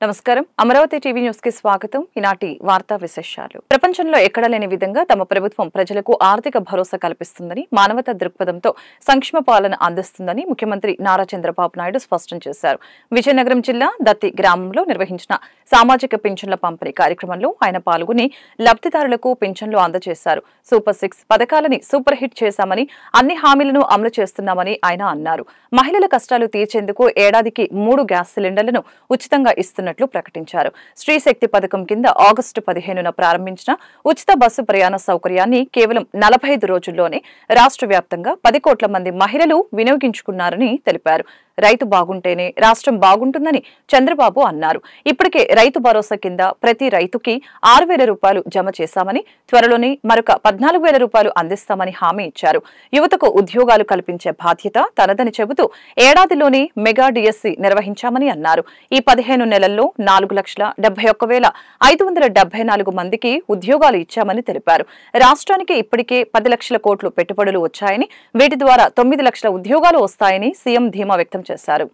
నమస్కారం Amaravati TV news కి స్వాగతం. ఈనాటి వార్తా విశేషాలు. ప్రపంచంలో ఎక్కడా లేని విధంగా తమ ప్రభుత్వం ప్రజలకు ఆర్థిక భరోసా కల్పిస్తుందని, మానవతా దృక్పథంతో సంక్షేమ పాలన అందిస్తుందని ముఖ్యమంత్రి నారా చంద్రబాబు నాయుడు స్పష్టం చేశారు. విజయనగరం జిల్లా దత్తి గ్రామంలో నిర్వహించిన సామాజిక పింఛన్ల పంపిణీ కార్యక్రమంలో ఆయన పాల్గొని లబ్ధిదారులకు పింఛన్లు అందజేశారు. సూపర్ 6 పథకాలని సూపర్ హిట్ చేశామని, అన్ని హామీలను అమలు చేస్తున్నామని ఆయన అన్నారు. మహిళల కష్టాలు తీర్చేందుకు ఏడాదికి 3 గ్యాస్ సిలిండర్లను ఉచితంగా ఇస్తున్నట్లు ప్రకటించారు. స్త్రీ శక్తి పథకం కింద ఆగస్టు 15న ప్రారంభించిన ఉచిత బస్సు ప్రయాణ సౌకర్యాన్ని కేవలం 45 రోజుల్లోనే రాష్ట్ర వ్యాప్తంగా 10 కోట్ల మంది మహిళలు వినియోగించుకున్నారని తెలిపారు. రైతు బాగుంటేనే రాష్ట్రం బాగుంటుందని చంద్రబాబు అన్నారు. ఇప్పటికే రైతు భరోసా కింద ప్రతి రైతుకి 6,000 రూపాయలు జమ చేశామని, త్వరలోనే మరొక 14,000 రూపాయలు అందిస్తామని హామీ ఇచ్చారు. యువతకు ఉద్యోగాలు కల్పించే బాధ్యత తనదని చెబుతూ ఏడాదిలోనే మెగా డిఎస్సి నిర్వహించామని అన్నారు. ఈ 15 నెలల్లో 4,71,574 మందికి ఉద్యోగాలు ఇచ్చామని తెలిపారు. రాష్ట్రానికి ఇప్పటికే 10 లక్షల కోట్లు పెట్టుబడులు వచ్చాయని, వీటి ద్వారా 9 లక్షల ఉద్యోగాలు వస్తాయని సీఎం ధీమా వ్యక్తం చేశారు.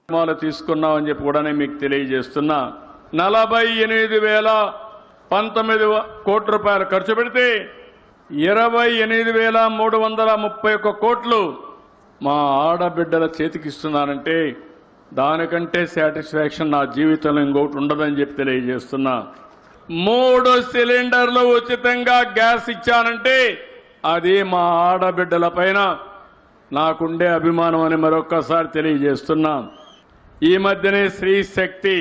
తీసుకున్నామని చెప్పి కూడా మీకు తెలియజేస్తున్నా. 48,019 కోట్ల రూపాయలు ఖర్చు పెడితే 28,331 కోట్లు మా ఆడబిడ్డల చేతికిస్తున్నారంటే దానికంటే సాటిస్ఫాక్షన్ నా జీవితంలో ఇంకొకటి ఉండదని చెప్పి తెలియజేస్తున్నా. 3 సిలిండర్లు ఉచితంగా గ్యాస్ ఇచ్చానంటే అది మా ఆడబిడ్డల పైన నాకుండే అభిమానం అని మరొక్కసారి తెలియజేస్తున్నా. ఈ మధ్యనే స్త్రీ శక్తి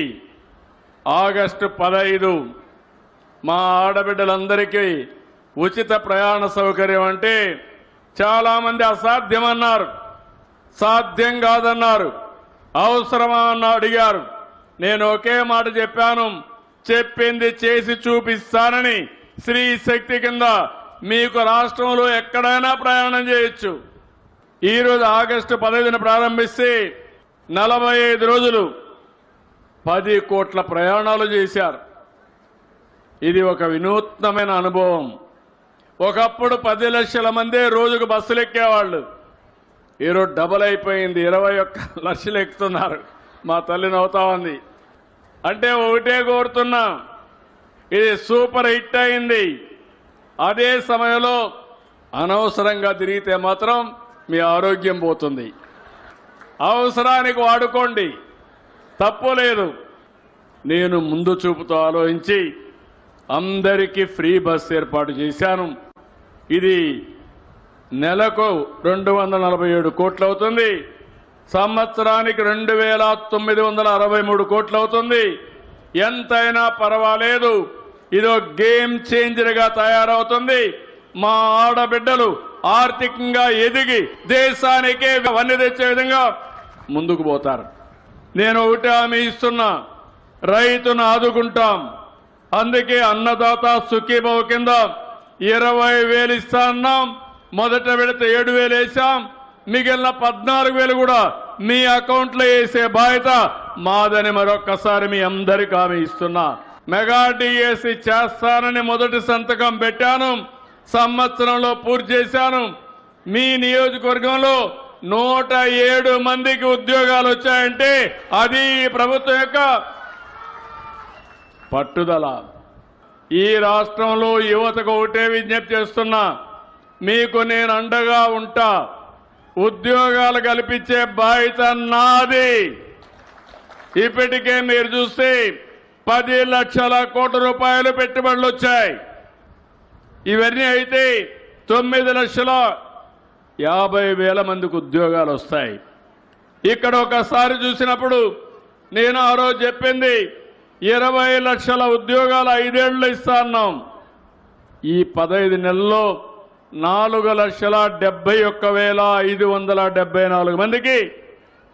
ఆగస్టు 15 మా ఆడబిడ్డలందరికీ ఉచిత ప్రయాణ సౌకర్యం అంటే చాలామంది అసాధ్యమన్నారు, సాధ్యం కాదన్నారు, అవసరమా అన్న అడిగారు. నేను ఒకే మాట చెప్పాను, చెప్పింది చేసి చూపిస్తానని. స్త్రీ శక్తి కింద మీకు రాష్ట్రంలో ఎక్కడైనా ప్రయాణం చేయొచ్చు. ఈరోజు ఆగస్టు 15న ప్రారంభిస్తే 45 రోజులు 10 కోట్ల ప్రయాణాలు చేశారు. ఇది ఒక వినూత్నమైన అనుభవం. ఒకప్పుడు 10 లక్షల మందే రోజుకు బస్సులు ఎక్కేవాళ్ళు. ఈరోజు డబల్ అయిపోయింది, 21 లక్షలు ఎక్కుతున్నారు. మా తల్లి నవ్వుతా ఉంది. అంటే ఒకటే కోరుతున్నా, ఇది సూపర్ హిట్ అయింది. అదే సమయంలో అనవసరంగా తిరిగితే మాత్రం మీ ఆరోగ్యం పోతుంది. అవసరానికి వాడుకోండి, తప్పు లేదు. నేను ముందు చూపుతో ఆలోచించి అందరికీ ఫ్రీ బస్ ఏర్పాటు చేశాను. ఇది నెలకు 247 కోట్లు అవుతుంది. సంవత్సరానికి 2,963 కోట్లు అవుతుంది. ఎంతైనా పర్వాలేదు, ఇదో గేమ్ చేంజర్గా తయారవుతుంది. మా ఆడబిడ్డలు ఆర్థికంగా ఎదిగి దేశానికే వన్నె తెచ్చే విధంగా ముందుకు పోతారు. నేను ఒకటి హామీ ఇస్తున్నా, రైతును ఆదుకుంటాం. అందుకే అన్నదాత సుఖీభవ కింద 20,000 ఇస్తా అన్నాం. మొదట విడత 7,000 వేసాం. మిగిలిన 14,000 కూడా మీ అకౌంట్లో వేసే బాధ్యత మాదని మరొక్కసారి మీ అందరికీ హామీ ఇస్తున్నా. మెగా డిఎస్సి చేస్తానని మొదటి సంతకం పెట్టాను, సంవత్సరంలో పూర్తి చేశాను. మీ నియోజకవర్గంలో 107 మందికి ఉద్యోగాలు వచ్చాయంటే అది ప్రభుత్వం యొక్క పట్టుదల. ఈ రాష్ట్రంలో యువతకు ఒకటే విజ్ఞప్తి చేస్తున్నా, మీకు నేను అండగా ఉంటా. ఉద్యోగాలు కల్పించే బాధ్యత నాది. ఇప్పటికే మీరు చూస్తే 10 లక్షల కోట్ల రూపాయలు పెట్టుబడులు వచ్చాయి. ఇవన్నీ అయితే 9,50,000 మందికి ఉద్యోగాలు వస్తాయి. ఇక్కడ ఒకసారి చూసినప్పుడు నేను ఆ రోజు చెప్పింది 20 లక్షల ఉద్యోగాలు 5 ఏళ్ళు ఇస్తా అన్నాం. ఈ 15 నెలల్లో 4,71,574 మందికి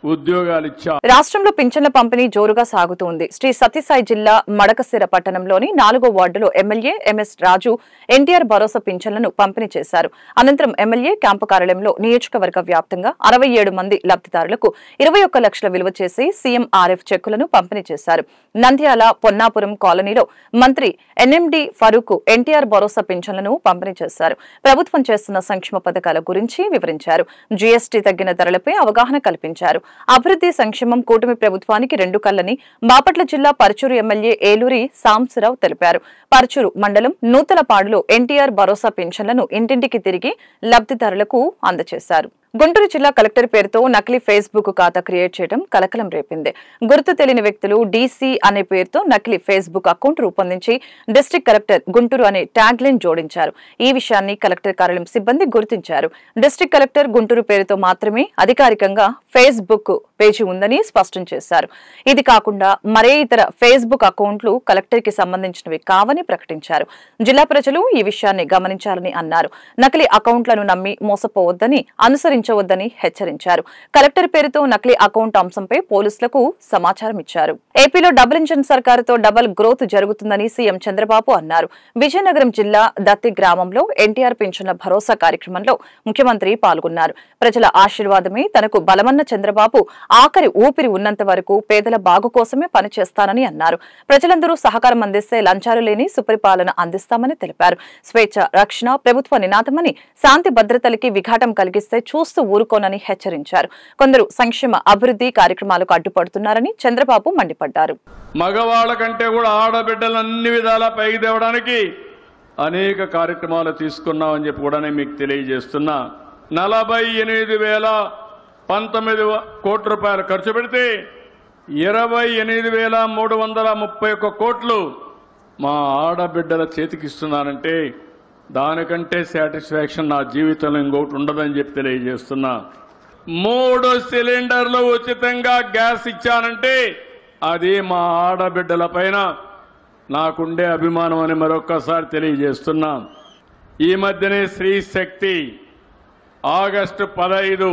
ఉద్యోగాలు ఇచ్చారు. రాష్ట్రంలో పింఛన్ల పంపిణీ జోరుగా సాగుతోంది. శ్రీ సత్యసాయి జిల్లా మడకసిర పట్టణంలోని 4వ వార్డులో ఎమ్మెల్యే ఎంఎస్ రాజు ఎన్టీఆర్ భరోసా పింఛన్లను పంపిణీ చేశారు. అనంతరం ఎమ్మెల్యే క్యాంపు కార్యాలయంలో నియోజకవర్గ వ్యాప్తంగా 67 మంది లబ్ధిదారులకు 21 లక్షల విలువ చేసి సీఎంఆర్ఎఫ్ చెక్కులను పంపిణీ చేశారు. నంద్యాల పొన్నాపురం కాలనీలో మంత్రి ఎన్ఎండి ఫరూక్ ఎన్టీఆర్ భరోసా పింఛన్లను పంపిణీ చేశారు. ప్రభుత్వం చేస్తున్న సంక్షేమ పథకాల గురించి వివరించారు. జీఎస్టీ తగ్గిన ధరలపై అవగాహన కల్పించారు. అభివృద్ధి సంక్షేమం కూటమి ప్రభుత్వానికి రెండు కళ్లని బాపట్ల జిల్లా పరుచూరు ఎమ్మెల్యే ఏలూరి సాంబశివరావు తెలిపారు. పరుచూరు మండలం నూతలపాడులో ఎన్టీఆర్ భరోసా పింఛన్లను ఇంటింటికి తిరిగి లబ్ధిదారులకు అందజేశారు. గుంటూరు జిల్లా కలెక్టర్ పేరుతో నకిలీ ఫేస్బుక్ ఖాతా క్రియేట్ చేయడం కలకలం రేపింది. గుర్తు తెలియని వ్యక్తులు డీసీ అనే పేరుతో నకిలీ ఫేస్బుక్ అకౌంట్ రూపొందించి డిస్ట్రిక్ట్ కలెక్టర్ గుంటూరు అనే ట్యాగ్ లైన్ జోడించారు. ఈ విషయాన్ని కలెక్టర్ కార్యాలయం సిబ్బంది గుర్తించారు. డిస్ట్రిక్ట్ కలెక్టర్ గుంటూరు పేరుతో మాత్రమే అధికారికంగా ఫేస్బుక్ పేజీ ఉందని స్పష్టం చేశారు. ఇది కాకుండా మరే ఇతర ఫేస్బుక్ అకౌంట్లు కలెక్టర్ కి సంబంధించినవి కావని ప్రకటించారు. జిల్లా ప్రజలు ఈ విషయాన్ని గమనించాలని అన్నారు. నకిలీ అకౌంట్లను నమ్మి మోసపోవద్దని, అనుసరించవద్దని హెచ్చరించారు. కలెక్టర్ పేరుతో నకిలీ అకౌంట్ అంశంపై పోలీసులకు సమాచారం ఇచ్చారు. ఏపీలో డబుల్ ఇంజన్ సర్కారుతో డబుల్ గ్రోత్ జరుగుతుందని సీఎం చంద్రబాబు అన్నారు. విజయనగరం జిల్లా దత్తి గ్రామంలో ఎన్టీఆర్ పింఛన్ల భరోసా కార్యక్రమంలో ముఖ్యమంత్రి పాల్గొన్నారు. ప్రజల ఆశీర్వాదమే తనకు బలమన్న చంద్రబాబు ఆఖరి ఊపిరి ఉన్నంత వరకు పేదల బాగు కోసమే పనిచేస్తానని అన్నారు. ప్రజలందరూ సహకారం అందిస్తే లంచాలు లేని సుపరిపాలన అందిస్తామని తెలిపారు. స్వేచ్ఛ, రక్షణ ప్రభుత్వ నినాదమని, శాంతి భద్రతలకి విఘాటం కలిగిస్తే చూస్తూ ఊరుకోనని హెచ్చరించారు. కొందరు సంక్షేమ అభివృద్ధి కార్యక్రమాలకు అడ్డుపడుతున్నారని చంద్రబాబు మండిపడ్డారు. మగవాళ్ళ కంటే కూడా ఆడబిడ్డలు అన్ని విధాలా పైకి తేవడానికి అనేక కార్యక్రమాలు తీసుకున్నామని చెప్పి కూడా నేను మీకు తెలియజేస్తున్నా. 48,019 కోట్ల రూపాయలు ఖర్చు పెడితే 28,331 కోట్లు మా ఆడబిడ్డల చేతికిస్తున్నానంటే దానికంటే సాటిస్ఫాక్షన్ నా జీవితంలో ఇంకొకటి ఉండదని చెప్పి తెలియజేస్తున్నా. 3 సిలిండర్లు ఉచితంగా గ్యాస్ ఇచ్చానంటే అది మా ఆడబిడ్డల పైన నాకుండే అభిమానం అని మరొక్కసారి తెలియజేస్తున్నా. ఈ మధ్యనే స్త్రీ శక్తి ఆగస్టు 15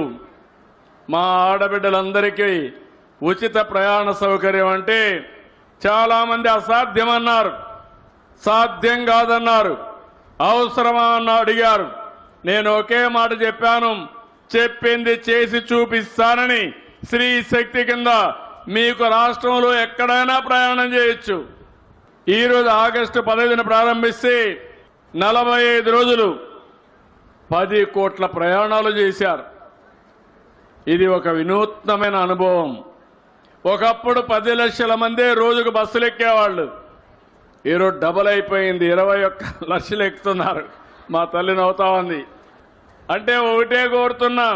మా ఆడబిడ్డలందరికీ ఉచిత ప్రయాణ సౌకర్యం అంటే చాలామంది అసాధ్యమన్నారు, సాధ్యం కాదన్నారు, అవసరమా అన్న అడిగారు. నేను ఒకే మాట చెప్పాను, చెప్పింది చేసి చూపిస్తానని. స్త్రీ శక్తి కింద మీకు రాష్ట్రంలో ఎక్కడైనా ప్రయాణం చేయొచ్చు. ఈరోజు ఆగస్టు 15న ప్రారంభిస్తే 45 రోజులు 10 కోట్ల ప్రయాణాలు చేశారు. ఇది ఒక వినూత్నమైన అనుభవం. ఒకప్పుడు 10 లక్షల మందే రోజుకు బస్సులు ఎక్కేవాళ్ళు. ఈరోజు డబల్ అయిపోయింది, 21 లక్షలు ఎక్కుతున్నారు. మా తల్లి నవ్వుతా ఉంది. అంటే ఒకటే కోరుతున్నా,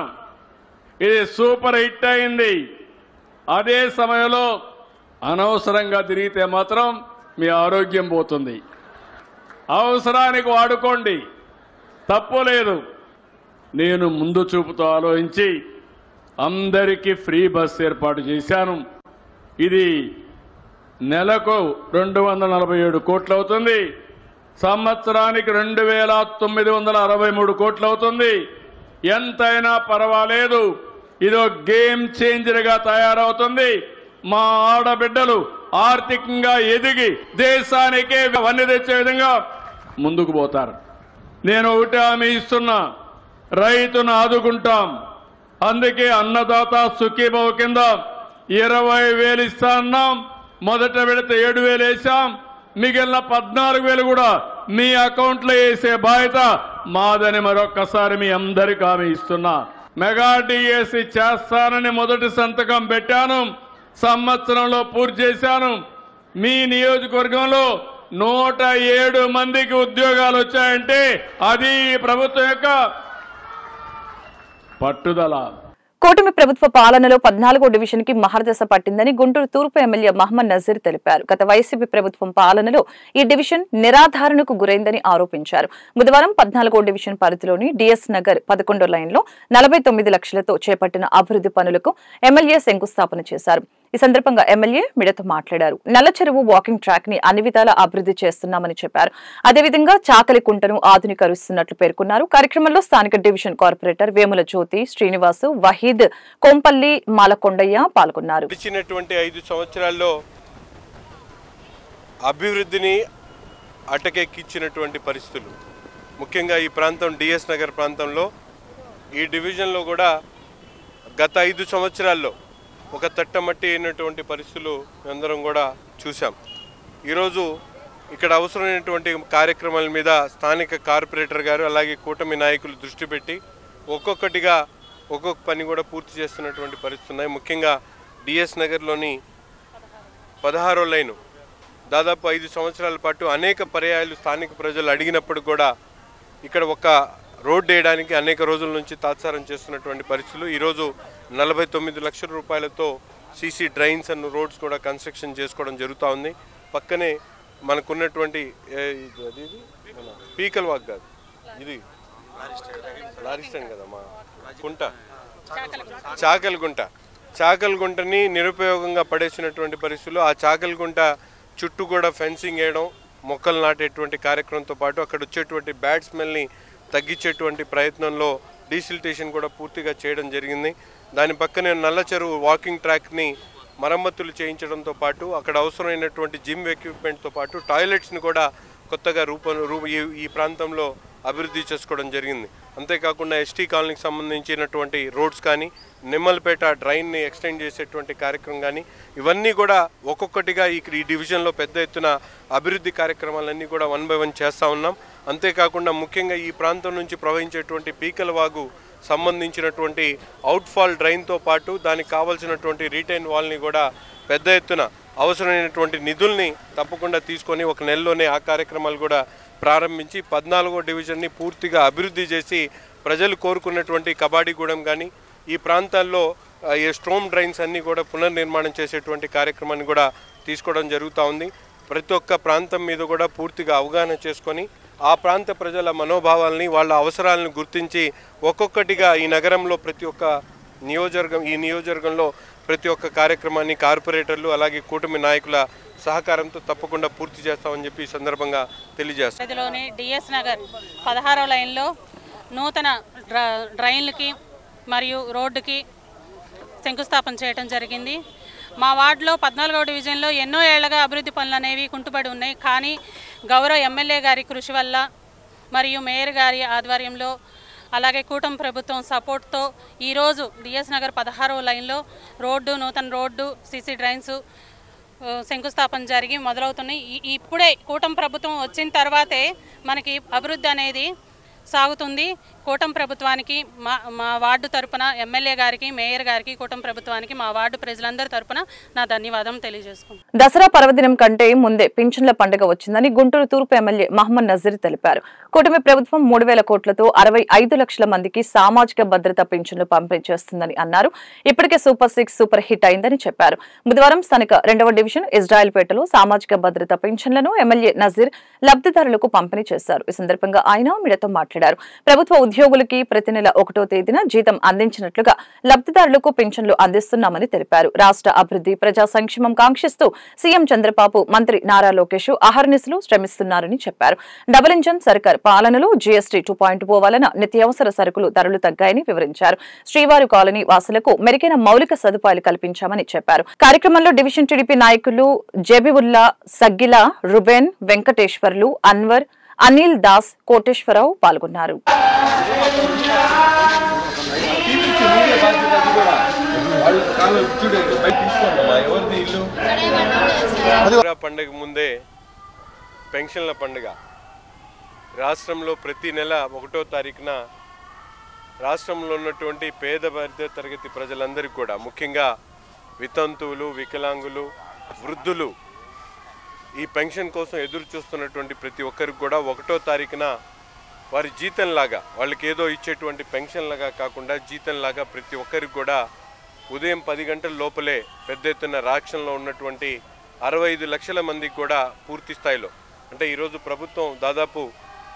ఇది సూపర్ హిట్ అయింది. అదే సమయంలో అనవసరంగా తిరిగితే మాత్రం మీ ఆరోగ్యం పోతుంది. అవసరానికి వాడుకోండి, తప్పు లేదు. నేను ముందు చూపుతో ఆలోచించి అందరికీ ఫ్రీ బస్ ఏర్పాటు చేశాను. ఇది నెలకు 247 కోట్లు అవుతుంది. సంవత్సరానికి 2,963 కోట్లు అవుతుంది. ఎంతైనా పర్వాలేదు, ఇదో గేమ్ చేంజర్గా తయారవుతుంది. మా ఆడబిడ్డలు ఆర్థికంగా ఎదిగి దేశానికే వన్నె తెచ్చే విధంగా ముందుకు పోతారు. నేను ఒకటి హామీ ఇస్తున్నా, రైతును ఆదుకుంటాం. అందుకే అన్నదాత సుఖీభవ కింద 20,000 ఇస్తా అన్నాం. మొదట విడత 7,000 వేసాం. మిగిలిన 14,000 కూడా మీ అకౌంట్లో వేసే బాధ్యత మాదని మరొక్కసారి మీ అందరికీ హామీ ఇస్తున్నా. మెగా డిఎస్సి చేస్తానని మొదటి సంతకం పెట్టాను, సంవత్సరంలో పూర్తి చేశాను. మీ నియోజకవర్గంలో 107 మందికి ఉద్యోగాలు వచ్చాయంటే అది ప్రభుత్వం యొక్క పట్టుదల. కూటమి ప్రభుత్వ పాలనలో 14వ డివిజన్ కి మహర్దశ పట్టిందని గుంటూరు తూర్పు ఎమ్మెల్యే మహమ్మద్ నజీర్ తెలిపారు. గత వైసీపీ ప్రభుత్వం పాలనలో ఈ డివిజన్ నిరాధారణకు గురైందని ఆరోపించారు. బుధవారం 14వ డివిజన్ పరిధిలోని డిఎస్ నగర్ 11వ లైన్లో 49 లక్షలతో చేపట్టిన అభివృద్ధి పనులకు ఎమ్మెల్యే శంకుస్థాపన చేశారు. ఈ సందర్భంగా ఎమ్మెల్యే మీడియాతో మాట్లాడారు. నల్ల చెరువు వాకింగ్ ట్రాక్ ని అన్ని విధాలా అభివృద్ధి చేస్తున్నామని చెప్పారు. అదేవిధంగా చాకలి కుంటను ఆధునీకరిస్తున్నట్లు పేర్కొన్నారు. కార్యక్రమంలో స్థానిక డివిజన్ కార్పొరేటర్ వేముల జ్యోతి, శ్రీనివాసు, వహీద్, కొంపల్లి, మాలకొండయ్య పాల్గొన్నారు. 5 సంవత్సరాల్లో అభివృద్ధిని అటకెక్కించినటువంటి పరిస్థితులు, ముఖ్యంగా ఈ ప్రాంతం డిఎస్ నగర్ ప్రాంతంలో ఈ డివిజన్లో కూడా గత 5 సంవత్సరాల్లో ఒక తట్టమట్టి అయినటువంటి పరిస్థితులు అందరం కూడా చూసాం. ఈరోజు ఇక్కడ అవసరమైనటువంటి కార్యక్రమాల మీద స్థానిక కార్పొరేటర్ గారు అలాగే కూటమి నాయకులు దృష్టి పెట్టి ఒక్కొక్కటిగా ఒక్కొక్క పని కూడా పూర్తి చేస్తున్నటువంటి పరిస్థితులు ఉన్నాయి. ముఖ్యంగా డిఎస్ నగర్లోని 16వ లైను దాదాపు 5 సంవత్సరాల పాటు అనేక పర్యాయాలు స్థానిక ప్రజలు అడిగినప్పుడు కూడా ఇక్కడ ఒక రోడ్డు వేయడానికి అనేక రోజుల నుంచి తాత్సారం చేస్తున్నటువంటి పరిస్థితులు. ఈరోజు 49 లక్షల రూపాయలతో సీసీ డ్రైన్స్ అండ్ రోడ్స్ కూడా కన్స్ట్రక్షన్ చేసుకోవడం జరుగుతూ ఉంది. పక్కనే మనకున్నటువంటి పీకల్ వాక్ కాదు, ఇది లారీ స్టాండ్ కదా మా కుంట, చాకల్గుంటని నిరుపయోగంగా పడేసినటువంటి పరిస్థితులు. ఆ చాకల్గుంట చుట్టూ కూడా ఫెన్సింగ్ వేయడం, మొక్కలు నాటేటువంటి కార్యక్రమంతో పాటు అక్కడ వచ్చేటువంటి బ్యాడ్ స్మెల్ని తగ్గించేటువంటి ప్రయత్నంలో డీసిల్టేషన్ కూడా పూర్తిగా చేయడం జరిగింది. దాని పక్కనే నల్ల చెరువు వాకింగ్ ట్రాక్ని మరమ్మతులు చేయించడంతో పాటు అక్కడ అవసరమైనటువంటి జిమ్ ఎక్విప్మెంట్తో పాటు టాయిలెట్స్ని కూడా కొత్తగా ఈ ప్రాంతంలో అభివృద్ధి చేసుకోవడం జరిగింది. అంతేకాకుండా ఎస్టీ కాలనీకి సంబంధించినటువంటి రోడ్స్ కానీ, నిమ్మలపేట డ్రైన్ని ఎక్స్టెండ్ చేసేటువంటి కార్యక్రమం కానీ, ఇవన్నీ కూడా ఒక్కొక్కటిగా ఈ డివిజన్లో పెద్ద ఎత్తున అభివృద్ధి కార్యక్రమాలన్నీ కూడా 1 by 1 చేస్తూ ఉన్నాం. అంతేకాకుండా ముఖ్యంగా ఈ ప్రాంతం నుంచి ప్రవహించేటువంటి పీకల వాగు సంబంధించినటువంటి అవుట్ఫాల్ డ్రైన్తో పాటు దానికి కావాల్సినటువంటి రీటైన్ వాల్ని కూడా పెద్ద ఎత్తున అవసరమైనటువంటి నిధుల్ని తప్పకుండా తీసుకొని 1 నెలలోనే ఆ కార్యక్రమాలు కూడా ప్రారంభించి 14వ డివిజన్ని పూర్తిగా అభివృద్ధి చేసి ప్రజలు కోరుకున్నటువంటి కబాడీగూడెం కానీ ఈ ప్రాంతాల్లో ఈ స్ట్రోమ్ డ్రైన్స్ అన్నీ కూడా పునర్నిర్మాణం చేసేటువంటి కార్యక్రమాన్ని కూడా తీసుకోవడం జరుగుతూ ఉంది. ప్రతి ఒక్క ప్రాంతం మీద కూడా పూర్తిగా అవగాహన చేసుకొని ఆ ప్రాంత ప్రజల మనోభావాల్ని, వాళ్ళ అవసరాలను గుర్తించి ఒక్కొక్కటిగా ఈ నగరంలో ప్రతి ఒక్క నియోజకవర్గంలో ప్రతి ఒక్క కార్యక్రమాన్ని కార్పొరేటర్లు అలాగే కూటమి నాయకుల సహకారంతో తప్పకుండా పూర్తి చేస్తామని చెప్పి ఈ సందర్భంగా తెలియజేస్తాం. పరిధిలోని డిఎస్ నగర్ 16వ లైన్లో నూతన డ్రైన్లకి మరియు రోడ్డుకి శంకుస్థాపన చేయడం జరిగింది. మా వార్డులో 14వ డివిజన్లో ఎన్నో ఏళ్లుగా అభివృద్ధి పనులు అనేవి కుంటుపడి ఉన్నాయి. కానీ గౌరవ ఎమ్మెల్యే గారి కృషి వల్ల మరియు మేయర్ గారి ఆధ్వర్యంలో అలాగే కూటమి ప్రభుత్వం సపోర్ట్తో ఈరోజు డిఎస్ నగర్ 16వ లైన్లో నూతన రోడ్డు, సీసీ డ్రైన్స్ శంకుస్థాపన జరిగి మొదలవుతున్నాయి. ఇప్పుడే కూటమి ప్రభుత్వం వచ్చిన తర్వాతే మనకి అభివృద్ధి అనేది సాగుతుంది. కూటమి ప్రభుత్వానికి మా వార్డు తరపున ఎమ్మెల్యే గారికి, మేయర్ గారికి, కూటమి ప్రభుత్వానికి మా వార్డు ప్రజలందరి తరపున నా ధన్యవాదం తెలియజేసుకుంటాను. దసరా పర్వదినం కంటే ముందే పింఛన్ల పండుగ వచ్చిందని గుంటూరు తూర్పు ఎమ్మెల్యే మహమ్మద్ నజీర్ తెలిపారు. కూటమి ప్రభుత్వం 3,000 కోట్లతో 65 లక్షల మందికి సామాజిక భద్రత పింఛన్లు పంపిణీ చేస్తుందని అన్నారు. ఇప్పటికే సూపర్ 6 సూపర్ హిట్ అయిందని చెప్పారు. బుధవారం స్థానిక 2వ డివిజన్ ఇజ్రాయెల్పేటలో సామాజిక భద్రత పింఛన్లను ఎమ్మెల్యే నజీర్ లబ్ధిదారులకు పంపిణీ చేశారు. ఈ సందర్భంగా ఆయన మీడియాతో మాట్లాడారు. ప్రభుత్వ ఉద్యోగులకి ప్రతి నెల 1వ తేదీన జీతం అందించినట్లుగా లబ్ధిదారులకు పింఛన్లు అందిస్తున్నామని తెలిపారు. రాష్ట్ర అభివృద్ధి, ప్రజా సంక్షేమం కాంక్షిస్తూ సీఎం చంద్రబాబు, మంత్రి నారా లోకేష్ అహర్నిశలు శ్రమిస్తున్నారని చెప్పారు. డబుల్ ఇంజన్ సర్కార్ పాలనలో జీఎస్టీ 2.0 వలన నిత్యావసర సరుకులు ధరలు తగ్గాయని వివరించారు. శ్రీవారి కాలనీ వాసులకు మెరుగైన మౌలిక సదుపాయాలు కల్పించామని చెప్పారు. కార్యక్రమంలో డివిజన్ టీడీపీ నాయకులు జబీవుల్లా, సగ్గిలా, రుబెన్, వెంకటేశ్వర్లు, అన్వర్, అనిల్ దాస్, కోటేశ్వరరావు పాల్గొన్నారు. పండుగ ముందే పెన్షన్ల పండుగ రాష్ట్రంలో ప్రతి నెల 1వ తారీఖున రాష్ట్రంలో ఉన్నటువంటి పేద మధ్య తరగతి ప్రజలందరికీ కూడా, ముఖ్యంగా వితంతువులు, వికలాంగులు, వృద్ధులు ఈ పెన్షన్ కోసం ఎదురు చూస్తున్నటువంటి ప్రతి ఒక్కరికి కూడా 1వ తారీఖున వారి జీతంలాగా, వాళ్ళకి ఏదో ఇచ్చేటువంటి పెన్షన్లాగా కాకుండా జీతంలాగా ప్రతి ఒక్కరికి కూడా ఉదయం 10 గంటల లోపలే పెద్ద ఎత్తున రాష్ట్రంలో ఉన్నటువంటి 65 లక్షల మందికి కూడా పూర్తి స్థాయిలో, అంటే ఈరోజు ప్రభుత్వం దాదాపు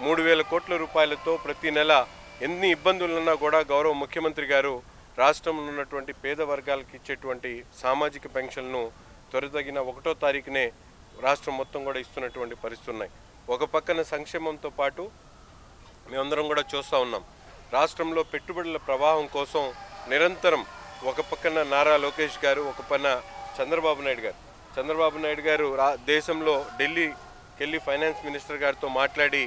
3,000 కోట్ల రూపాయలతో ప్రతి నెల ఎన్ని ఇబ్బందులున్నా కూడా గౌరవ ముఖ్యమంత్రి గారు రాష్ట్రంలో ఉన్నటువంటి పేద వర్గాలకు ఇచ్చేటువంటి సామాజిక పెన్షన్ను త్వరితగిన 1వ తారీఖునే రాష్ట్రం మొత్తం కూడా ఇస్తున్నటువంటి పరిస్థితులు ఉన్నాయి. ఒక పక్కన సంక్షేమంతో పాటు మేమందరం కూడా చూస్తూ ఉన్నాం. రాష్ట్రంలో పెట్టుబడుల ప్రవాహం కోసం నిరంతరం ఒక పక్కన నారా లోకేష్ గారు, ఒక పక్కన చంద్రబాబు నాయుడు గారు దేశంలో ఢిల్లీకి వెళ్ళి ఫైనాన్స్ మినిస్టర్ గారితో మాట్లాడి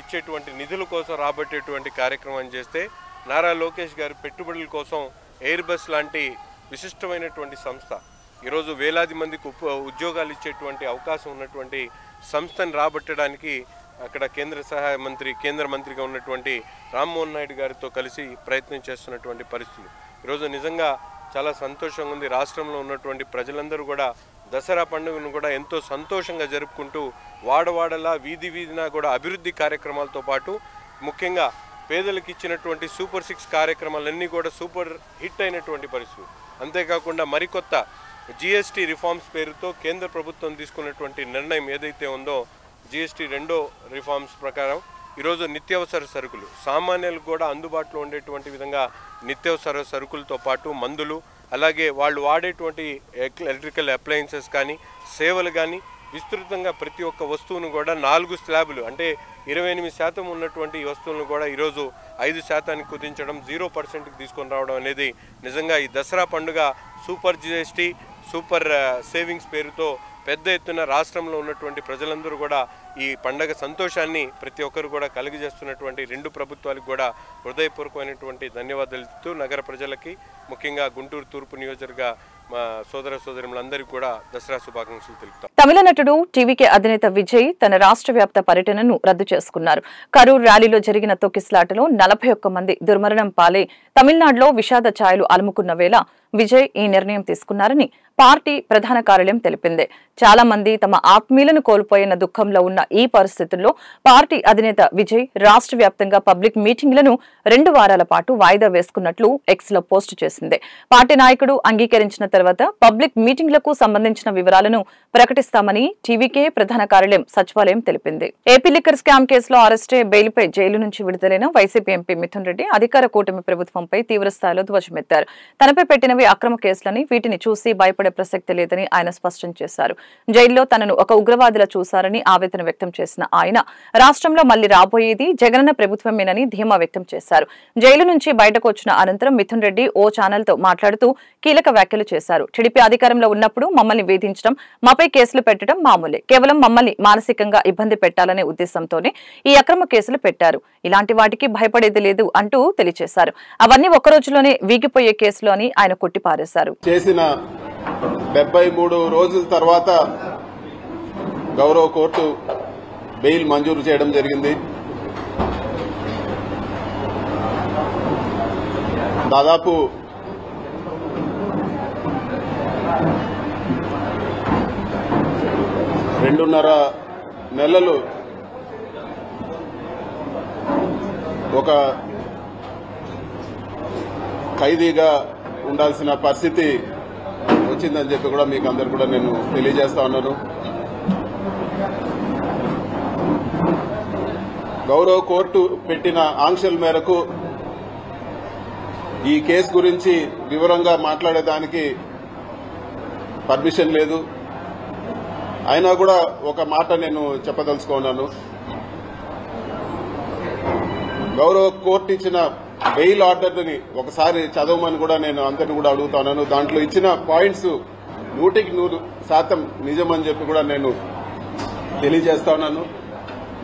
ఇచ్చేటువంటి నిధుల కోసం రాబట్టేటువంటి కార్యక్రమం చేస్తే, నారా లోకేష్ గారు పెట్టుబడుల కోసం ఎయిర్ బస్ లాంటి విశిష్టమైనటువంటి సంస్థ, ఈరోజు వేలాది మందికి ఉద్యోగాలు ఇచ్చేటువంటి అవకాశం ఉన్నటువంటి సంస్థను రాబట్టడానికి అక్కడ కేంద్ర మంత్రిగా ఉన్నటువంటి రామ్మోహన్ నాయుడు గారితో కలిసి ప్రయత్నం చేస్తున్నటువంటి పరిస్థితులు. ఈరోజు నిజంగా చాలా సంతోషంగా ఉంది. రాష్ట్రంలో ఉన్నటువంటి ప్రజలందరూ కూడా దసరా పండుగను కూడా ఎంతో సంతోషంగా జరుపుకుంటూ వాడవాడలా వీధి వీధిన కూడా అభివృద్ధి కార్యక్రమాలతో పాటు ముఖ్యంగా పేదలకు ఇచ్చినటువంటి సూపర్ 6 కార్యక్రమాలన్నీ కూడా సూపర్ హిట్ అయినటువంటి పరిస్థితులు. అంతేకాకుండా మరికొత్త GST రిఫార్మ్స్ పేరుతో కేంద్ర ప్రభుత్వం తీసుకున్నటువంటి నిర్ణయం ఏదైతే ఉందో GST 2వ రిఫార్మ్స్ ప్రకారం ఈరోజు నిత్యావసర సరుకులు సామాన్యులకు కూడా అందుబాటులో ఉండేటువంటి విధంగా నిత్యావసర సరుకులతో పాటు మందులు, అలాగే వాళ్ళు వాడేటువంటి ఎలక్ట్రికల్ అప్లయన్సెస్ కానీ సేవలు కానీ విస్తృతంగా ప్రతి ఒక్క వస్తువును కూడా 4 స్లాబులు అంటే 28% ఉన్నటువంటి వస్తువులను కూడా ఈరోజు 5% కుదించడం, 0%కి తీసుకొని రావడం అనేది నిజంగా ఈ దసరా పండుగ సూపర్ GST సూపర్ సేవింగ్స్ పేరుతో పెద్ద ఎత్తున రాష్ట్రంలో ఉన్నటువంటి ప్రజలందరూ కూడా ఈ పండగ సంతోషాన్ని ప్రతి ఒక్కరు కూడా కలిగజేస్తున్నటువంటి 2 ప్రభుత్వాలకు కూడా హృదయపూర్వకమైనటువంటి ధన్యవాదాలు ఇస్తూ నగర ప్రజలకి ముఖ్యంగా గుంటూరు తూర్పు నియోజకవర్గ మా సోదర సోదరులందరికీ కూడా దసరా శుభాకాంక్షలు తెలుపుతాం. తమిళ నటుడు టీవీకే అధినేత విజయ్ తన రాష్ట్ర వ్యాప్త పర్యటనను రద్దు చేసుకున్నారు. కరూర్ ర్యాలీలో జరిగిన తొక్కిసలాటలో 41 మంది దుర్మరణం పాలై తమిళనాడులో విషాద ఛాయలు అలుముకున్న వేళ విజయ్ ఈ నిర్ణయం తీసుకున్నారని పార్టీ ప్రధాన కార్యాలయం తెలిపింది. చాలా మంది తమ ఆత్మీయులను కోల్పోయిన దుఃఖంలో ఉన్న ఈ పరిస్థితుల్లో పార్టీ అధినేత విజయ్ రాష్ట్ర వ్యాప్తంగా పబ్లిక్ మీటింగ్లను 2 వారాల పాటు వాయిదా వేసుకున్నట్లు ఎక్స్ లో పోస్టు చేసింది. పార్టీ నాయకుడు అంగీకరించిన తర్వాత పబ్లిక్ మీటింగ్లకు సంబంధించిన వివరాలను ప్రకటిస్తామని టీవీకే ప్రధాన కార్యాలయం సచివాలయం తెలిపింది. ఏపీ లిక్కర్ స్కామ్ కేసులో అరెస్టే బెయిల్పై జైలు నుంచి విడుదలైన వైసీపీ ఎంపీ మిథున్ రెడ్డి అధికార కూటమి ప్రభుత్వంపై తీవ్రస్థాయిలో ధ్వజమెత్తారు. తనపై పెట్టినవి అక్రమ కేసులని, వీటిని చూసి భయపడే ప్రసక్తి లేదని ఆయన స్పష్టం చేశారు. జైల్లో తనను ఒక ఉగ్రవాదిలా చూశారని ఆవేదన వ్యక్తం చేసిన ఆయన రాష్ట్రంలో మళ్లీ రాబోయేది జగనన్న ప్రభుత్వమేనని ధీమా వ్యక్తం చేశారు. జైలు నుంచి బయటకు వచ్చిన అనంతరం మిథున్ రెడ్డి ఓ ఛానల్తో మాట్లాడుతూ కీలక వ్యాఖ్యలు చేశారు. టీడీపీ అధికారంలో ఉన్నప్పుడు మమ్మల్ని వేధించడం, మాపై కేసులు పెట్టడం మామూలే. కేవలం మమ్మల్ని మానసికంగా ఇబ్బంది పెట్టాలనే ఉద్దేశంతోనే ఈ అక్రమ కేసులు పెట్టారు. ఇలాంటి వాటికి భయపడేది లేదు అంటూ తెలియజేశారు. అవన్నీ ఒక్క రోజులోనే వీగిపోయే కేసులు అని ఆయన కొట్టిపారేశారు. చేసిన 73 రోజుల తర్వాత గౌరవ కోర్టు బెయిల్ మంజూరు చేయడం జరిగింది. దాదాపు 2.5 నెలలు ఒక ఖైదీగా ఉండాల్సిన పరిస్థితి వచ్చిందని చెప్పి కూడా మీకు అందరు కూడా నేను తెలియజేస్తా ఉన్నాను. గౌరవ కోర్టు పెట్టిన ఆంక్షల మేరకు ఈ కేసు గురించి వివరంగా మాట్లాడేదానికి పర్మిషన్ లేదు. అయినా కూడా ఒక మాట నేను చెప్పదలుచుకున్నాను. గౌరవ కోర్టు ఇచ్చిన బెయిల్ ఆర్డర్ని ఒకసారి చదవమని కూడా నేను అందరిని కూడా అడుగుతున్నాను. దాంట్లో ఇచ్చిన పాయింట్స్ 100% నిజమని చెప్పి కూడా నేను తెలియజేస్తా ఉన్నాను.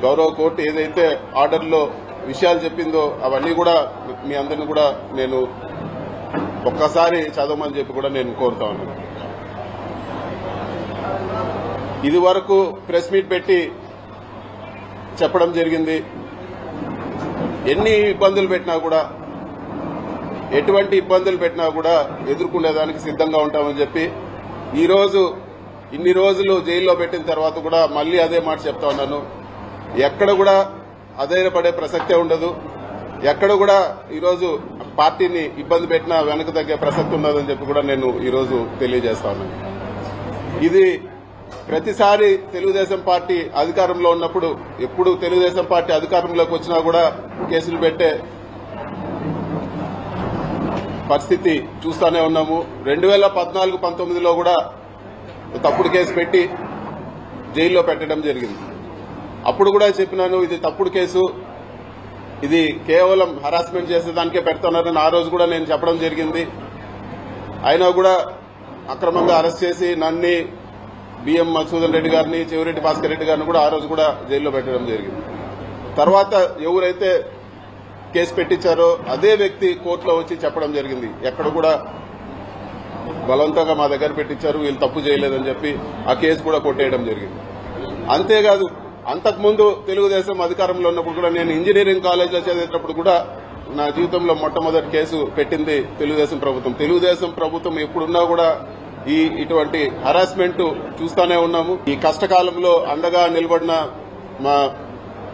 గౌరవ కోర్టు ఏదైతే ఆర్డర్లో విషయాలు చెప్పిందో అవన్నీ కూడా మీ అందరిని కూడా నేను ఒక్కసారి చదవమని చెప్పి కూడా నేను కోరుతా ఉన్నాను. ఇది వరకు ప్రెస్ మీట్ పెట్టి చెప్పడం జరిగింది. ఎన్ని ఇబ్బందులు పెట్టినా కూడా, ఎటువంటి ఇబ్బందులు పెట్టినా కూడా ఎదుర్కొనేదానికి సిద్ధంగా ఉంటామని చెప్పి ఈరోజు ఇన్ని రోజులు జైల్లో పెట్టిన తర్వాత కూడా మళ్లీ అదే మాట చెప్తా ఉన్నాను. ఎక్కడ కూడా అధైర్యపడే ప్రసక్తే ఉండదు. ఎక్కడ కూడా ఈరోజు పార్టీని ఇబ్బంది పెట్టినా వెనక తగ్గే ప్రసక్తి ఉండదని చెప్పి కూడా నేను ఈరోజు తెలియజేస్తా ఉన్నాను. ఇది ప్రతిసారి తెలుగుదేశం పార్టీ అధికారంలో ఉన్నప్పుడు, ఎప్పుడు తెలుగుదేశం పార్టీ అధికారంలోకి వచ్చినా కూడా కేసులు పెట్టే పరిస్థితి చూస్తూనే ఉన్నాము. 2014-19లో కూడా తప్పుడు కేసు పెట్టి జైల్లో పెట్టడం జరిగింది. అప్పుడు కూడా చెప్పినాను, ఇది తప్పుడు కేసు, ఇది కేవలం హరాస్మెంట్ చేసేదానికే పెడుతున్నారని ఆ రోజు కూడా నేను చెప్పడం జరిగింది. అయినా కూడా అక్రమంగా అరెస్ట్ చేసి నన్ను, బిఎం మధుసూదన్ రెడ్డి గారిని, చెవిరెడ్డి భాస్కర్ రెడ్డి గారిని కూడా ఆ రోజు కూడా జైల్లో పెట్టడం జరిగింది. తర్వాత ఎవరైతే కేసు పెట్టించారో అదే వ్యక్తి కోర్టులో వచ్చి చెప్పడం జరిగింది, ఎక్కడ కూడా బలవంతంగా మా దగ్గర పెట్టించారు, వీళ్ళు తప్పు చేయలేదని చెప్పి ఆ కేసు కూడా కొట్టేయడం జరిగింది. అంతేకాదు అంతకుముందు తెలుగుదేశం అధికారంలో ఉన్నప్పుడు కూడా నేను ఇంజనీరింగ్ కాలేజ్లో చదివేటప్పుడు కూడా నా జీవితంలో మొట్టమొదటి కేసు పెట్టింది తెలుగుదేశం ప్రభుత్వం. తెలుగుదేశం ప్రభుత్వం ఎప్పుడున్నా కూడా ఇటువంటి హరాస్మెంట్ చూస్తూనే ఉన్నాము. ఈ కష్టకాలంలో అండగా నిలబడిన మా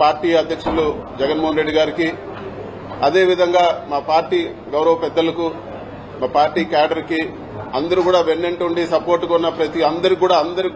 పార్టీ అధ్యక్షులు జగన్మోహన్ రెడ్డి గారికి, అదేవిధంగా మా పార్టీ గౌరవ పెద్దలకు, మా పార్టీ క్యాడర్ కి అందరూ కూడా వెన్నంటుండి సపోర్ట్ కొన్న ప్రతి అందరికి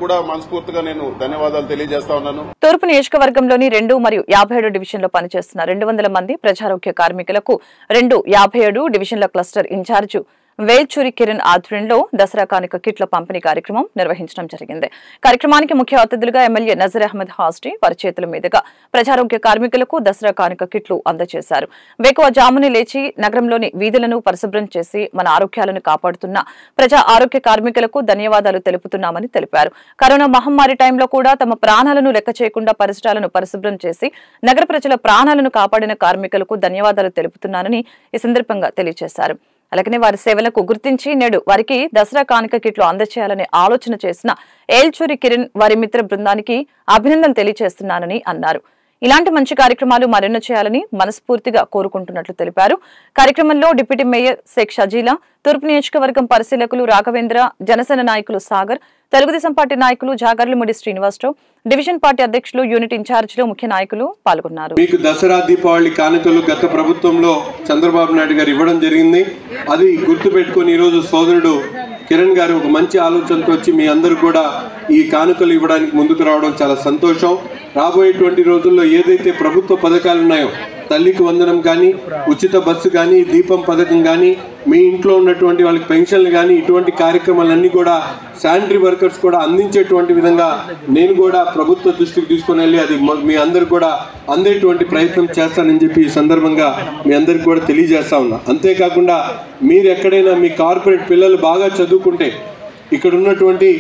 కూడా మనస్ఫూర్తిగా నేను ధన్యవాదాలు తెలియజేస్తా ఉన్నాను. తూర్పు నియోజకవర్గంలోని 2 మరియు 57 డివిజన్లో పనిచేస్తున్న 200 మంది ప్రజారోగ్య కార్మికులకు 57 డివిజన్ల క్లస్టర్ ఇన్ఛార్జ్ వేల్చూరి కిరణ్ ఆధ్వర్యంలో దసరా కానుక కిట్ల పంపిణీ కార్యక్రమం నిర్వహించడం జరిగింది. కార్యక్రమానికి ముఖ్య అతిథులుగా ఎమ్మెల్యే నజీర్ అహ్మద్ హాస్టీ వారి చేతుల మీదుగా ప్రజారోగ్య కార్మికులకు దసరా కానుక కిట్లు అందజేశారు. వేకువ జాముని లేచి నగరంలోని వీధులను పరిశుభ్రం చేసి మన ఆరోగ్యాలను కాపాడుతున్న ప్రజా ఆరోగ్య కార్మికులకు ధన్యవాదాలు తెలుపుతున్నామని తెలిపారు. కరోనా మహమ్మారి టైంలో కూడా తమ ప్రాణాలను లెక్క చేయకుండా పరిసరాలను పరిశుభ్రం చేసి నగర ప్రజల ప్రాణాలను కాపాడిన కార్మికులకు ధన్యవాదాలు తెలుపుతున్నానని ఈ సందర్భంగా తెలియజేశారు. అలాగనే వారి సేవలకు గుర్తించి నేడు వారికి దసరా కానుక కిట్లు అందజేయాలనే ఆలోచన చేసిన ఏల్చూరి కిరణ్ వారి మిత్ర బృందానికి అభినందనలు తెలియజేస్తున్నానని అన్నారు. ఇలాంటి మంచి కార్యక్రమాలు మరెన్నో చేయాలని మనస్ఫూర్తిగా కోరుకుంటున్నట్లు తెలిపారు. కార్యక్రమంలో డిప్యూటీ మేయర్ షేక్ షజీలా, తూర్పు నియోజకవర్గం పరిశీలకులు రాఘవేంద్ర, జనసేన నాయకులు సాగర్, తెలుగుదేశం పార్టీ నాయకులు జాగర్లముడి శ్రీనివాసరావు, డివిజన్ పార్టీ అధ్యక్షులు, యూనిట్ ఇన్ఛార్జీలు, ముఖ్య నాయకులు పాల్గొన్నారు. మీకు దసరా దీపావళి కానుకలు గత ప్రభుత్వంలో చంద్రబాబు నాయుడు గారు ఇవ్వడం జరిగింది. అది గుర్తుపెట్టుకుని ఈరోజు సోదరుడు కిరణ్ గారు ఒక మంచి ఆలోచనతో వచ్చి మీ అందరూ కూడా ఈ కానుకలు ఇవ్వడానికి ముందుకు రావడం చాలా సంతోషం. రాబోయేటువంటి రోజుల్లో ఏదైతే ప్రభుత్వ పథకాలు ఉన్నాయో, తల్లికి వందనం కానీ, ఉచిత బస్సు కానీ, దీపం పథకం కానీ, మీ ఇంట్లో ఉన్నటువంటి వాళ్ళకి పెన్షన్లు కానీ, ఇటువంటి కార్యక్రమాలన్నీ కూడా శానిటరీ వర్కర్స్ కూడా అందించేటువంటి విధంగా నేను కూడా ప్రభుత్వ దృష్టికి తీసుకుని వెళ్ళి అది మీ అందరు కూడా అందేటువంటి ప్రయత్నం చేస్తానని చెప్పి ఈ సందర్భంగా మీ అందరికి కూడా తెలియజేస్తా ఉన్నా. అంతేకాకుండా మీరు ఎక్కడైనా మీ కార్పొరేట్ పిల్లలు బాగా చదువుకుంటే, ఇక్కడ ఉన్నటువంటి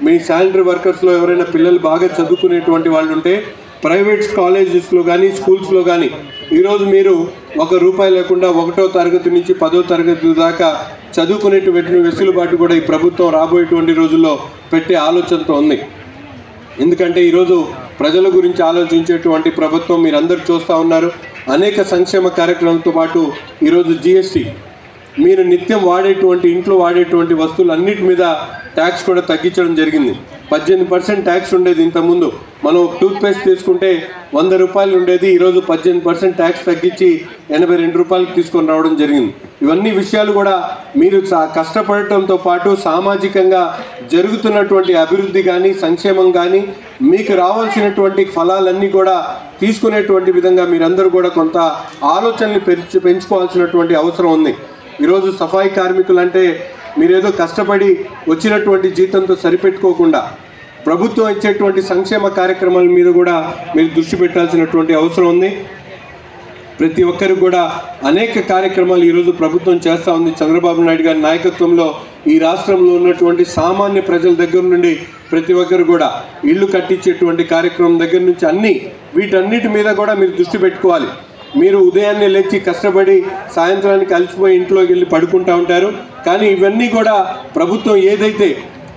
మీ శానిటరీ వర్కర్స్లో ఎవరైనా పిల్లలు బాగా చదువుకునేటువంటి వాళ్ళు ఉంటే ప్రైవేట్ కాలేజెస్లో కానీ స్కూల్స్లో కానీ ఈరోజు మీరు ₹1 లేకుండా 1వ తరగతి నుంచి 10వ తరగతి దాకా చదువుకునేటువంటి వెసులుబాటు కూడా ఈ ప్రభుత్వం రాబోయేటువంటి రోజుల్లో పెట్టే ఆలోచనతో ఉంది. ఎందుకంటే ఈరోజు ప్రజల గురించి ఆలోచించేటువంటి ప్రభుత్వం మీరందరూ చూస్తూ ఉన్నారు. అనేక సంక్షేమ కార్యక్రమాలతో పాటు ఈరోజు GST, మీరు నిత్యం వాడేటువంటి ఇంట్లో వాడేటువంటి వస్తువులన్నిటి మీద ట్యాక్స్ కూడా తగ్గించడం జరిగింది. 18% ట్యాక్స్ ఉండేది ఇంతకుముందు. మనం టూత్పేస్ట్ తీసుకుంటే ₹100 ఉండేది, ఈరోజు 18% ట్యాక్స్ తగ్గించి ₹82 తీసుకొని రావడం జరిగింది. ఇవన్నీ విషయాలు కూడా మీరు కష్టపడటంతో పాటు సామాజికంగా జరుగుతున్నటువంటి అభివృద్ధి కానీ, సంక్షేమం కానీ, మీకు రావాల్సినటువంటి ఫలాలన్నీ కూడా తీసుకునేటువంటి విధంగా మీరందరూ కూడా కొంత ఆలోచనలు పెంచుకోవాల్సినటువంటి అవసరం ఉంది. ఈరోజు సఫాయి కార్మికులు అంటే మీరేదో కష్టపడి వచ్చినటువంటి జీతంతో సరిపెట్టుకోకుండా ప్రభుత్వం ఇచ్చేటువంటి సంక్షేమ కార్యక్రమాల మీద కూడా మీరు దృష్టి పెట్టాల్సినటువంటి అవసరం ఉంది. ప్రతి ఒక్కరు కూడా అనేక కార్యక్రమాలు ఈరోజు ప్రభుత్వం చేస్తూ ఉంది. చంద్రబాబు నాయుడు గారి నాయకత్వంలో ఈ రాష్ట్రంలో ఉన్నటువంటి సామాన్య ప్రజల దగ్గర నుండి ప్రతి ఒక్కరు కూడా ఇళ్ళు కట్టించేటువంటి కార్యక్రమం దగ్గర నుంచి అన్నీ వీటన్నిటి మీద కూడా మీరు దృష్టి పెట్టుకోవాలి. మీరు ఉదయాన్నే లేచి కష్టపడి సాయంత్రానికి అలసిపోయి ఇంట్లోకి వెళ్ళి పడుకుంటూ ఉంటారు. కానీ ఇవన్నీ కూడా ప్రభుత్వం ఏదైతే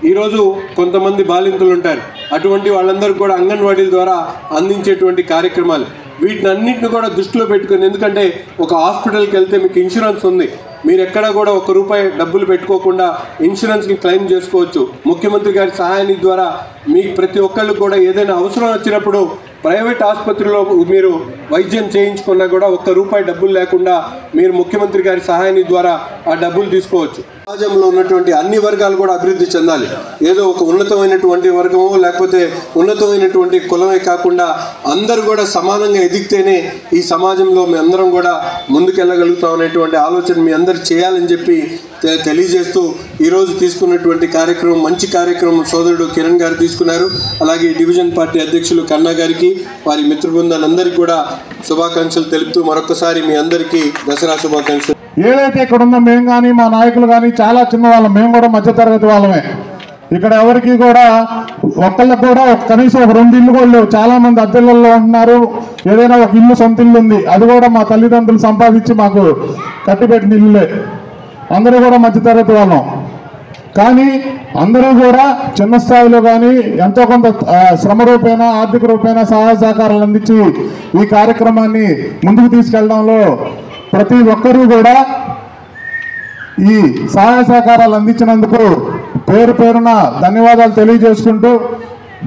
ఈరోజు కొంతమంది బాలింతలు ఉంటారు, అటువంటి వాళ్ళందరూ కూడా అంగన్వాడీల ద్వారా అందించేటువంటి కార్యక్రమాలు వీటినన్నింటిని కూడా దృష్టిలో పెట్టుకుని, ఎందుకంటే ఒక హాస్పిటల్కి వెళ్తే మీకు ఇన్సూరెన్స్ ఉంది, మీరు ఎక్కడా కూడా ₹1 డబ్బులు పెట్టుకోకుండా ఇన్సూరెన్స్కి క్లెయిమ్ చేసుకోవచ్చు. ముఖ్యమంత్రి గారి సహాయానికి ద్వారా మీకు ప్రతి ఒక్కళ్ళు కూడా ఏదైనా అవసరం వచ్చినప్పుడు ప్రైవేట్ ఆసుపత్రిలో మీరు వైద్యం చేయించుకున్నా కూడా ₹1 డబ్బులు లేకుండా మీరు ముఖ్యమంత్రి గారి సహాయాన్ని ద్వారా ఆ డబ్బులు తీసుకోవచ్చు. సమాజంలో ఉన్నటువంటి అన్ని వర్గాలు కూడా అభివృద్ధి చెందాలి. ఏదో ఒక ఉన్నతమైనటువంటి వర్గమో లేకపోతే ఉన్నతమైనటువంటి కులమే కాకుండా అందరూ కూడా సమానంగా ఎదిగితేనే ఈ సమాజంలో మీ అందరం కూడా ముందుకెళ్ళగలుగుతాం అనేటువంటి ఆలోచన మీ అందరు చేయాలని చెప్పి తెలియజేస్తూ ఈరోజు తీసుకున్నటువంటి కార్యక్రమం మంచి కార్యక్రమం సోదరుడు కిరణ్ గారు తీసుకున్నారు. అలాగే డివిజన్ పార్టీ అధ్యక్షులు కన్నా గారికి, వారి మిత్ర బృందాలందరికీ కూడా శుభాకాంక్షలు తెలుపుతూ మరొకసారి మీ అందరికీ దసరా శుభాకాంక్షలు. ఏదైతే ఇక్కడ ఉన్న మేము కానీ మా నాయకులు కానీ చాలా చిన్న వాళ్ళం, మేము కూడా మధ్యతరగతి వాళ్ళమే. ఇక్కడ ఎవరికి కూడా ఒక్కళ్ళకి కూడా కనీసం ఒక 2 ఇళ్ళు కూడా లేవు. చాలా మంది అద్దెలలో ఉంటున్నారు. ఏదైనా ఒక ఇల్లు సొంత ఇల్లు ఉంది, అది కూడా మా తల్లిదండ్రులు సంపాదించి మాకు కట్టిపెట్టిన ఇల్లులే. అందరూ కూడా మధ్యతరగతి వాళ్ళం. కానీ అందరూ కూడా చిన్న స్థాయిలో కానీ ఎంతో కొంత శ్రమ రూపేణ ఆర్థిక రూపేణ సహాయ సహకారాలు అందించి ఈ కార్యక్రమాన్ని ముందుకు తీసుకెళ్లడంలో ప్రతి ఒక్కరూ కూడా ఈ సహాయ సహకారాలు అందించినందుకు పేరు పేరున ధన్యవాదాలు తెలియజేసుకుంటూ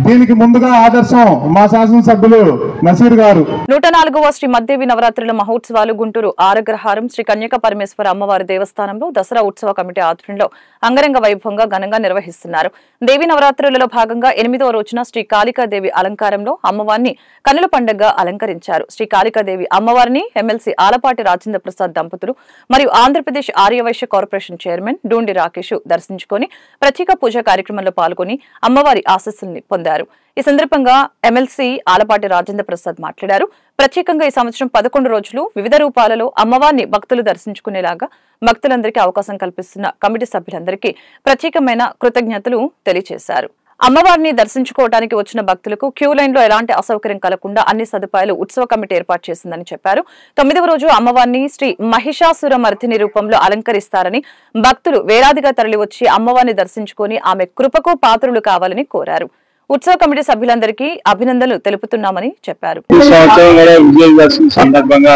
దీనికి ముందుగా ఆదర్శం మా శాసనసభ్యులు నసీర్ గారు. 104వ శ్రీ మధ్యవి నవరాత్రుల మహోత్సవాలు గుంటూరు ఆరగ్రహారం శ్రీ కన్యక పరమేశ్వర అమ్మవారి దేవస్థానంలో దసరా ఉత్సవ కమిటీ ఆధ్వర్యంలో అంగరంగ వైభవంగా ఘనంగా నిర్వహిస్తున్నారు. దేవి నవరాత్రులలో భాగంగా 8వ రోజున శ్రీ కాళికాదేవి అలంకారంలో అమ్మవారిని కన్నుల పండుగగా అలంకరించారు. శ్రీ కాళికాదేవి అమ్మవారిని ఎమ్మెల్సీ ఆలపాటి రాజేంద్ర ప్రసాద్ దంపతులు మరియు ఆంధ్రప్రదేశ్ ఆర్యవైశ్య కార్పొరేషన్ చైర్మన్ డూండి రాకేష్ దర్శించుకుని ప్రత్యేక పూజా కార్యక్రమంలో పాల్గొని అమ్మవారి ఆశీస్సుల్ని పొందారు. ఈ సందర్భంగా ఎమ్మెల్సీ ఆలపాటి రాజేంద్ర ప్రసాద్ మాట్లాడారు. ప్రత్యేకంగా ఈ సంవత్సరం 11 రోజులు వివిధ రూపాలలో అమ్మవారిని భక్తులు దర్శించుకునేలాగా భక్తులందరికీ అవకాశం కల్పిస్తున్న కమిటీ సభ్యులందరికీ ప్రత్యేకమైన కృతజ్ఞతలు తెలియజేశారు. అమ్మవారిని దర్శించుకోవడానికి వచ్చిన భక్తులకు క్యూ లైన్ లో ఎలాంటి అసౌకర్యం కలగకుండా అన్ని సదుపాయాలు ఉత్సవ కమిటీ ఏర్పాటు చేసిందని చెప్పారు. 9వ రోజు అమ్మవారిని శ్రీ మహిషాసుర మర్దిని రూపంలో అలంకరిస్తారని భక్తులు వేలాదిగా తరలివచ్చి అమ్మవారిని దర్శించుకుని ఆమె కృపకు పాత్రులు కావాలని కోరారు. ఉత్సవ కమిటీ సభ్యులందరికీ అభినందనలు తెలుపుతున్నామని చెప్పారు. ఈ సంవత్సరం కూడా విజయదశమి సందర్భంగా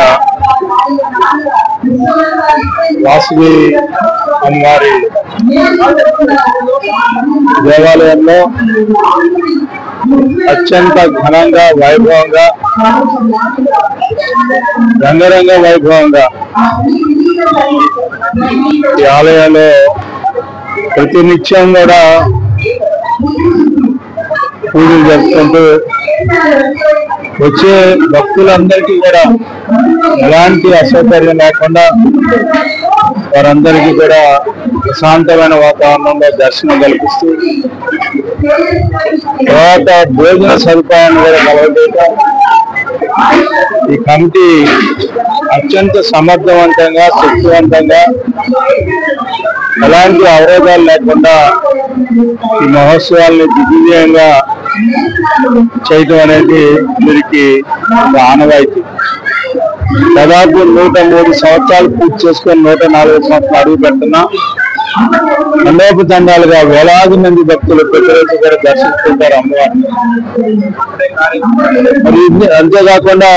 వాసవి అమ్మవారి దేవాలయంలో అత్యంత ఘనంగా వైభవంగా రంగరంగ వైభవంగా ఈ ఆలయంలో ప్రతినిత్యం కూడా పూజలు జరుపుకుంటూ వచ్చే భక్తులందరికీ కూడా ఎలాంటి అసౌకర్యం లేకుండా వారందరికీ కూడా ప్రశాంతమైన వాతావరణంలో దర్శనం కల్పిస్తూ తర్వాత భోజన సదుపాయాన్ని కూడా కలగజేయడం ఈ కమిటీ అత్యంత సమర్థవంతంగా శక్తివంతంగా ఎలాంటి అవరోధాలు లేకుండా ఈ మహోత్సవాల్ని దిగ్విజయంగా చేయటం అనేది వీరికి ఆనవాయితీ. దాదాపు 103 సంవత్సరాలు పూర్తి చేసుకొని 104వ సంవత్సరం అడుగు పెడుతున్నా తండోపతండాలుగా వేలాది మంది భక్తులు ప్రతిరోజు కూడా దర్శిస్తుంటారు అమ్మవారిని. మరి అంతేకాకుండా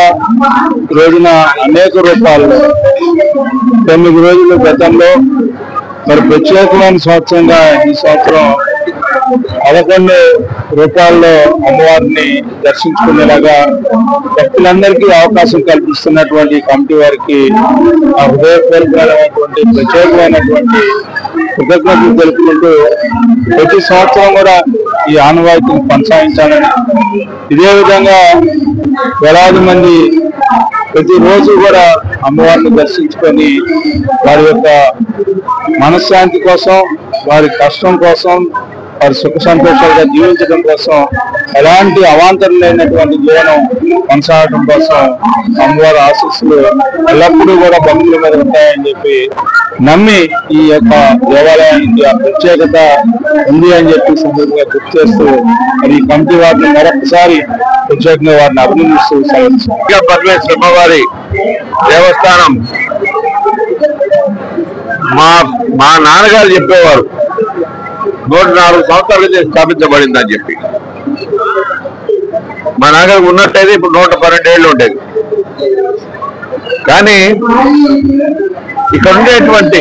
రోజున అనేక రూపాల్లో 9 రోజుల గతంలో మరి ప్రత్యేకమైన సంవత్సరంగా ఈ సంవత్సరం 11 రూపాయల్లో అమ్మవారిని దర్శించుకునేలాగా భక్తులందరికీ అవకాశం కల్పిస్తున్నటువంటి కమిటీ వారికి ఆ హృదయపూర్వకమైనటువంటి ప్రత్యేకమైనటువంటి కృతజ్ఞతలు తెలుపుకుంటూ ప్రతి సంవత్సరం కూడా ఈ ఆనవాయితీని కొనసాగించాలని, ఇదే విధంగా వేలాది మంది ప్రతిరోజు కూడా అమ్మవారిని దర్శించుకొని వారి యొక్క మనశ్శాంతి కోసం, వారి కష్టం కోసం, వారి సుఖ సంతోషాలుగా జీవించడం కోసం, ఎలాంటి అవాంతరం లేనటువంటి జీవనం కొనసాగడం కోసం అమ్మవారి ఆశీస్సులు ఎల్లప్పుడూ కూడా భక్తుల మీద ఉంటాయని చెప్పి నమ్మి ఈ యొక్క దేవాలయానికి ఆ ప్రత్యేకత ఉంది అని చెప్పి సందర్భంగా గుర్తు చేస్తూ మరి ఈ కమిటీ వారిని మరొకసారి ప్రత్యేకంగా వారిని అభినందిస్తూ పరమేశ్వర అమ్మవారి దేవస్థానం మా నాన్నగారు చెప్పేవారు 104 సంవత్సరాల నుంచి స్థాపించబడిందని చెప్పి. మా నాన్నగారు ఉన్నట్టయితే ఇప్పుడు 112 ఏళ్ళు ఉండేది. కానీ ఇక్కడ ఉండేటువంటి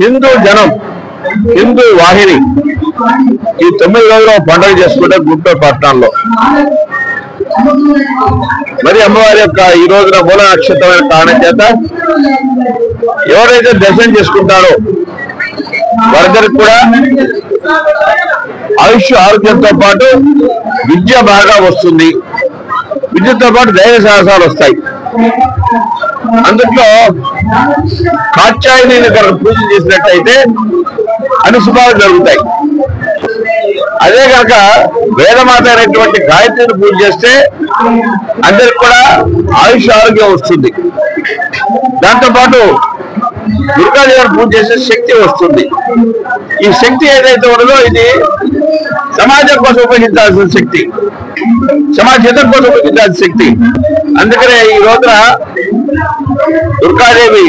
హిందూ జనం, హిందూ వాహిని ఈ 9 రోజులు పండుగ చేసుకుంటే గుంటూరు పట్టణంలో మరి అమ్మవారి యొక్క ఈ రోజున మూల నక్షత్రమైన కారణం చేత ఎవరైతే దర్శనం చేసుకుంటారో వారందరికి కూడా ఆయుష్ ఆరోగ్యంతో పాటు విద్య బాగా వస్తుంది. విద్యతో పాటు ధైర్య సాహసాలు వస్తాయి. అందులో కాత్యాయని కనుక పూజ చేసినట్టయితే అనుశుభాలు జరుగుతాయి. అదే కనుక వేదమాత అయినటువంటి గాయత్రిని పూజ చేస్తే అందరికి కూడా ఆయుష్ ఆరోగ్యం వస్తుంది. దాంతోపాటు దుర్గాదేవిని పూజ చేసే శక్తి వస్తుంది. ఈ శక్తి ఏదైతే ఉన్నదో ఇది సమాజం కోసం ఉపయోగించాల్సిన శక్తి, సమాజ హితం కోసం ఉపయోగించాల్సిన శక్తి. అందుకనే ఈ రోజున దుర్గాదేవి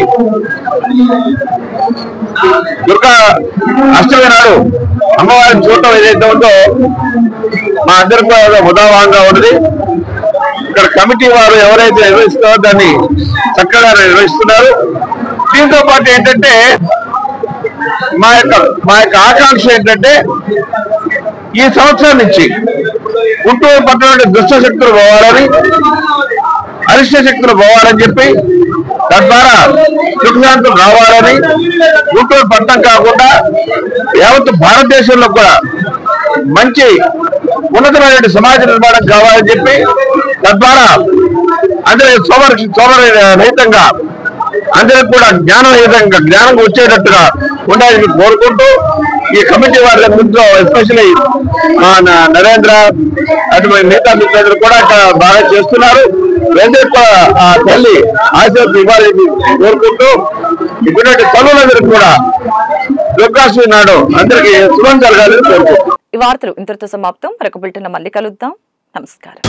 దుర్గా అష్టమి నాడు అమ్మవారిని చూడటం ఏదైతే ఉందో మా అందరికి కూడా ఉదాహరణగా ఉన్నది. ఇక్కడ కమిటీ వారు ఎవరైతే నిర్వహిస్తున్నారో దాన్ని చక్కగా నిర్వహిస్తున్నారు. దీంతో పాటు ఏంటంటే మా యొక్క ఆకాంక్ష ఏంటంటే ఈ సంవత్సరం నుంచి గుంటూరు పట్టణంలో దుష్ట శక్తులు పోవాలని, అరిష్ట శక్తులు పోవాలని చెప్పి తద్వారా సుఖశాంతులు రావాలని, గుంటూరు పట్టణం కాకుండా యావత్ భారతదేశంలో కూడా మంచి ఉన్నతమైన సమాజ నిర్మాణం కావాలని చెప్పి తద్వారా అందరి సోమర రహితంగా అందరికి కూడా జ్ఞానం వచ్చేటట్టుగా ఉండాలని కోరుకుంటూ ఈ కమిటీ వారి ముందు ఎస్పెషల్లీ నరేంద్ర అటువంటి మిగతా మిత్రులు కూడా ఇక్కడ బాగా చేస్తున్నారు. ఆ తల్లి ఆశీర్వాదం ఇవ్వాలని కోరుకుంటూ ఇటువంటి తల్లులందరికీ కూడా దుర్గాష్టమి నాడు అందరికీ శుభం జరగాలని కోరుకుంటున్నాం. ఈ వార్తలు ఇంతటితో సమాప్తం. మరొక బులెటిన్ మళ్ళీ కలుద్దాం. నమస్కారం.